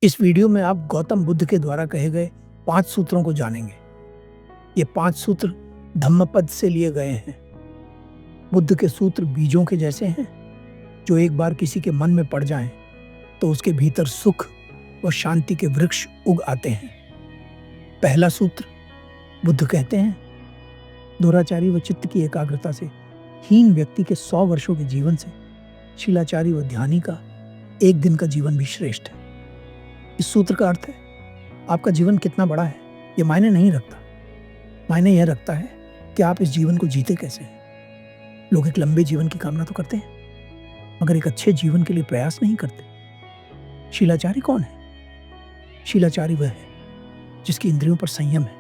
इस वीडियो में आप गौतम बुद्ध के द्वारा कहे गए 5 सूत्रों को जानेंगे। ये 5 सूत्र धम्मपद से लिए गए हैं। बुद्ध के सूत्र बीजों के जैसे हैं, जो एक बार किसी के मन में पड़ जाएं, तो उसके भीतर सुख व शांति के वृक्ष उग आते हैं। पहला सूत्र, बुद्ध कहते हैं, दुराचारी व चित्त की एकाग्रता से हीन व्यक्ति के 100 वर्षों के जीवन से शीलाचारी व ध्यानी का एक दिन का जीवन भी श्रेष्ठ है। इस सूत्र का अर्थ है, आपका जीवन कितना बड़ा है ये मायने नहीं रखता। मायने यह रखता है कि आप इस जीवन को जीते कैसे हैं। लोग एक लंबे जीवन की कामना तो करते हैं, मगर एक अच्छे जीवन के लिए प्रयास नहीं करते। शीलाचारी कौन है? शीलाचारी वह है जिसकी इंद्रियों पर संयम है,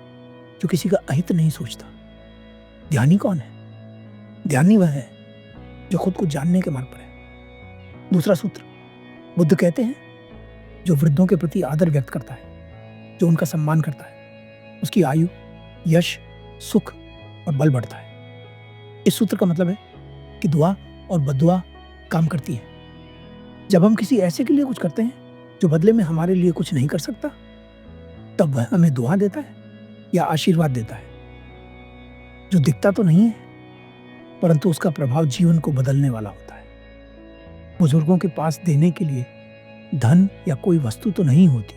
जो किसी का अहित नहीं सोचता। ध्यानी कौन है? ध्यानी वह है जो खुद को जानने के मार्ग पर है। दूसरा सूत्र, बुद्ध कहते हैं, जो वृद्धों के प्रति आदर व्यक्त करता है, जो उनका सम्मान करता है, उसकी आयु, यश, सुख और बल बढ़ता है। इस सूत्र का मतलब है कि दुआ और बद्दुआ काम करती है। जब हम किसी ऐसे के लिए कुछ करते हैं जो बदले में हमारे लिए कुछ नहीं कर सकता, तब वह हमें दुआ देता है या आशीर्वाद देता है, जो दिखता तो नहीं है, परंतु उसका प्रभाव जीवन को बदलने वाला होता है। बुजुर्गों के पास देने के लिए धन या कोई वस्तु तो नहीं होती,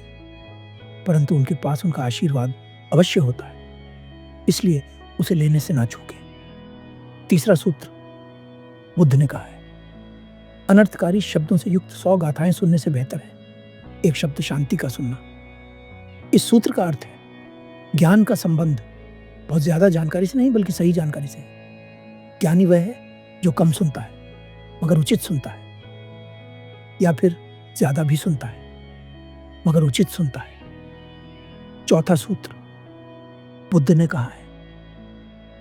परंतु उनके पास उनका आशीर्वाद अवश्य होता है, इसलिए उसे लेने से ना चूकें। तीसरा सूत्र, बुद्ध ने कहा है, अनर्थकारी शब्दों से युक्त 100 गाथाएं सुनने से बेहतर है एक शब्द शांति का सुनना। इस सूत्र का अर्थ है, ज्ञान का संबंध बहुत ज्यादा जानकारी से नहीं, बल्कि सही जानकारी से है। ज्ञानी वह है जो कम सुनता है मगर उचित सुनता है, या फिर ज्यादा भी सुनता है मगर उचित सुनता है। चौथा सूत्र, बुद्ध ने कहा है,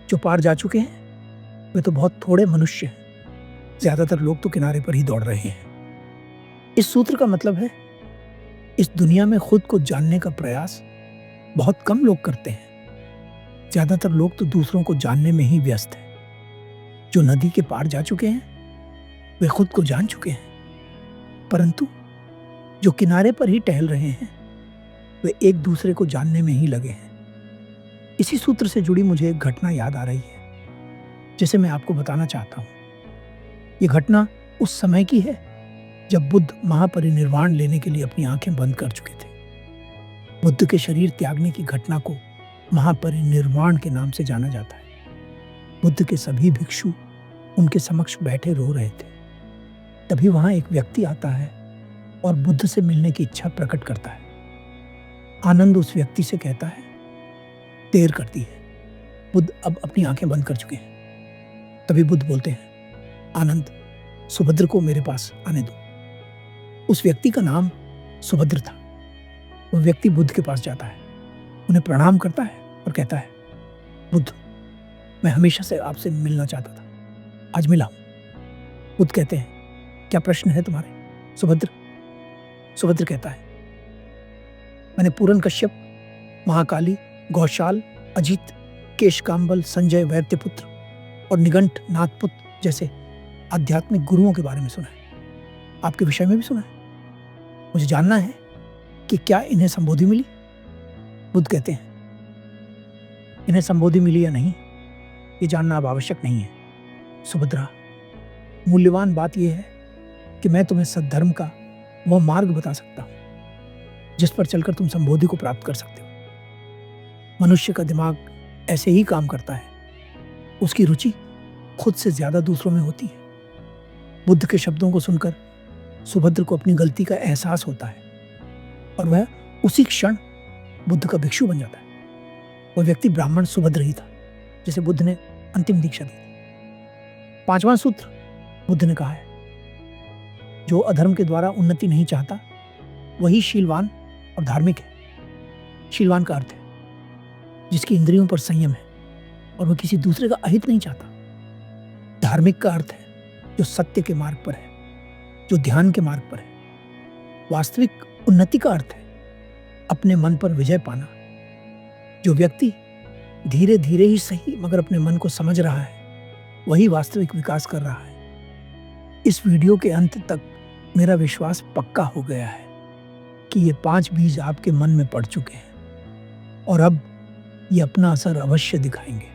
जो पार जा चुके हैं वे तो बहुत थोड़े मनुष्य हैं, ज्यादातर लोग तो किनारे पर ही दौड़ रहे हैं। इस सूत्र का मतलब है, इस दुनिया में खुद को जानने का प्रयास बहुत कम लोग करते हैं। ज्यादातर लोग तो दूसरों को जानने में ही व्यस्त हैं। जो नदी के पार जा चुके हैं वे खुद को जान चुके हैं, परंतु जो किनारे पर ही टहल रहे हैं वे एक दूसरे को जानने में ही लगे हैं। इसी सूत्र से जुड़ी मुझे एक घटना याद आ रही है, जिसे मैं आपको बताना चाहता हूँ। ये घटना उस समय की है जब बुद्ध महापरिनिर्वाण लेने के लिए अपनी आंखें बंद कर चुके थे। बुद्ध के शरीर त्यागने की घटना को महापरिनिर्वाण के नाम से जाना जाता है। बुद्ध के सभी भिक्षु उनके समक्ष बैठे रो रहे थे। तभी वहां एक व्यक्ति आता है और बुद्ध से मिलने की इच्छा प्रकट करता है। आनंद उस व्यक्ति से कहता है, देर कर दी है, बुद्ध अब अपनी आंखें बंद कर चुके हैं। तभी बुद्ध बोलते हैं, आनंद, सुभद्र को मेरे पास आने दो। उस व्यक्ति का नाम सुभद्र था। वह व्यक्ति बुद्ध के पास जाता है, उन्हें प्रणाम करता है और कहता है, बुद्ध, मैं हमेशा से आपसे मिलना चाहता था, आज मिला हूं। बुद्ध कहते हैं, क्या प्रश्न है तुम्हारे? सुभद्र कहता है, मैंने पूरन कश्यप, महाकाली, गौशाल, अजित, केशकाम्बल, संजय वैद्यपुत्र और निगंठ नाथपुत्र जैसे आध्यात्मिक गुरुओं के बारे में सुना है। आपके विषय में भी सुना है। मुझे जानना है कि क्या इन्हें संबोधि मिली? बुद्ध कहते हैं, इन्हें संबोधि मिली या नहीं, ये जानना अब आवश्यक नहीं है। सुभद्रा, मूल्यवान बात यह है कि मैं तुम्हें सद्धर्म का वह मार्ग बता सकता हूं जिस पर चलकर तुम संबोधि को प्राप्त कर सकते हो। मनुष्य का दिमाग ऐसे ही काम करता है, उसकी रुचि खुद से ज्यादा दूसरों में होती है। बुद्ध के शब्दों को सुनकर सुभद्र को अपनी गलती का एहसास होता है और वह उसी क्षण बुद्ध का भिक्षु बन जाता है। वह व्यक्ति ब्राह्मण सुभद्र ही था, जिसे बुद्ध ने अंतिम दीक्षा दी। 5वां सूत्र, बुद्ध ने कहा है, जो अधर्म के द्वारा उन्नति नहीं चाहता वही शीलवान और धार्मिक है। शीलवान का अर्थ है जिसकी इंद्रियों पर संयम है और वह किसी दूसरे का अहित नहीं चाहता। धार्मिक का अर्थ है जो सत्य के मार्ग पर है, जो ध्यान के मार्ग पर है। वास्तविक उन्नति का अर्थ है अपने मन पर विजय पाना। जो व्यक्ति धीरे धीरे ही सही मगर अपने मन को समझ रहा है, वही वास्तविक विकास कर रहा है। इस वीडियो के अंत तक मेरा विश्वास पक्का हो गया है कि ये 5 बीज आपके मन में पड़ चुके हैं और अब ये अपना असर अवश्य दिखाएंगे।